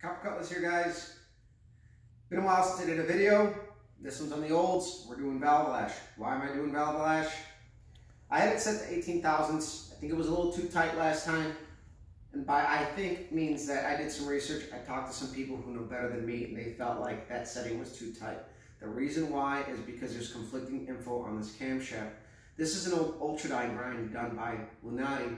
Copper Cutlass here, guys. Been a while since I did a video. This one's on the olds. We're doing valve lash. Why am I doing valve lash? I had it set to 18 thousandths. I think it was a little too tight last time. And by I think means that I did some research. I talked to some people who know better than me, and they felt like that setting was too tight. The reason why is because there's conflicting info on this camshaft. This is an old ultradyne grind done by Lunati.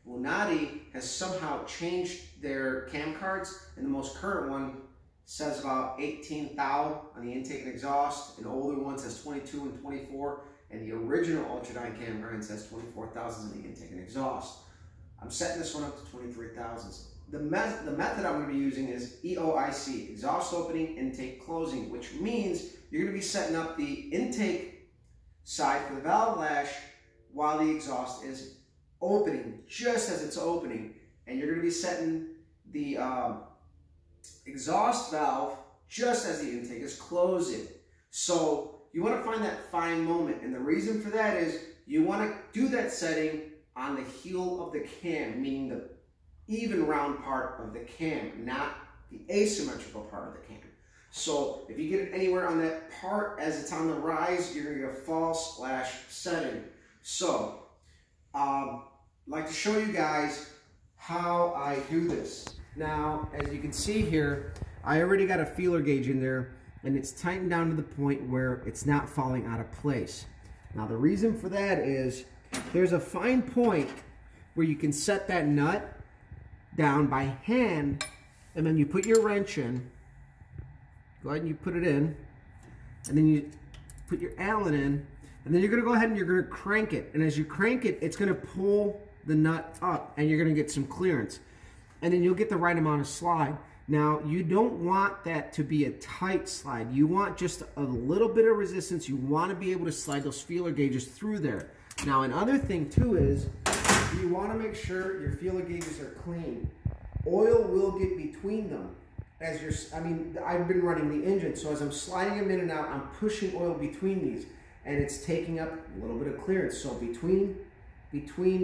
Lunati has somehow changed their cam cards, and the most current one says about 18 thou on the intake and exhaust. An older one says 22 and 24, and the original ultradyne cam grind says 24 thousandths on the intake and exhaust. I'm setting this one up to 23 thousandths. The method I'm going to be using is EOIC, exhaust opening, intake closing, which means you're going to be setting up the intake side for the valve lash while the exhaust is opening, just as it's opening, and you're going to be setting the exhaust valve just as the intake is closing. So you want to find that fine moment, and the reason for that is you want to do that setting on the heel of the cam, meaning the even round part of the cam, not the asymmetrical part of the cam. So if you get it anywhere on that part as it's on the rise, you're going to get a false lash setting. So I'd like to show you guys how I do this. Now, as you can see here, I already got a feeler gauge in there, and it's tightened down to the point where it's not falling out of place. Now, the reason for that is there's a fine point where you can set that nut down by hand, and then you put your wrench in. Go ahead and you put it in, and then you put your Allen in, and then you're going to go ahead and you're going to crank it. And as you crank it, it's going to pull the nut up, and you're going to get some clearance. And then you'll get the right amount of slide. Now, you don't want that to be a tight slide. You want just a little bit of resistance. You want to be able to slide those feeler gauges through there. Now, another thing too is you want to make sure your feeler gauges are clean. Oil will get between them. As you're, I've been running the engine, so as I'm sliding them in and out, I'm pushing oil between these, and it's taking up a little bit of clearance. So between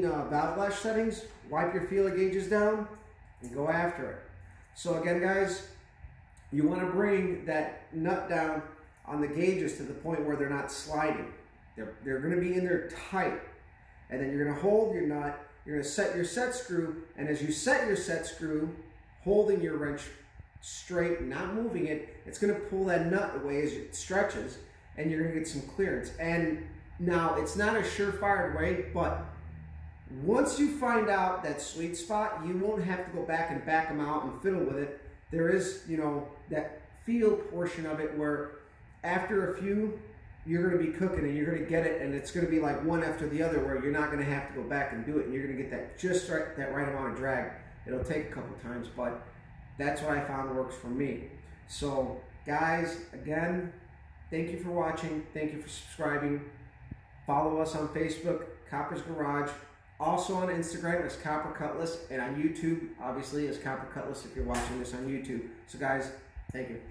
valve lash settings, wipe your feeler gauges down and go after it. So again, guys, you want to bring that nut down on the gauges to the point where they're not sliding. They're going to be in there tight, and then you're going to hold your nut. You're going to set your set screw, and as you set your set screw, holding your wrench straight, not moving it, it's going to pull that nut away as it stretches, and you're going to get some clearance. And now, it's not a surefire way, but once you find out that sweet spot, you won't have to go back and back them out and fiddle with it. There is, that feel portion of it where after a few, you're going to be cooking and you're going to get it, and it's going to be like one after the other where you're not going to have to go back and do it, and you're going to get that just right, that right amount of drag. It'll take a couple times, but that's what I found works for me. So guys, again, thank you for watching. Thank you for subscribing. Follow us on Facebook, Copper's Garage. Also on Instagram as Copper Cutlass, and on YouTube, obviously, as Copper Cutlass if you're watching this on YouTube. So guys, thank you.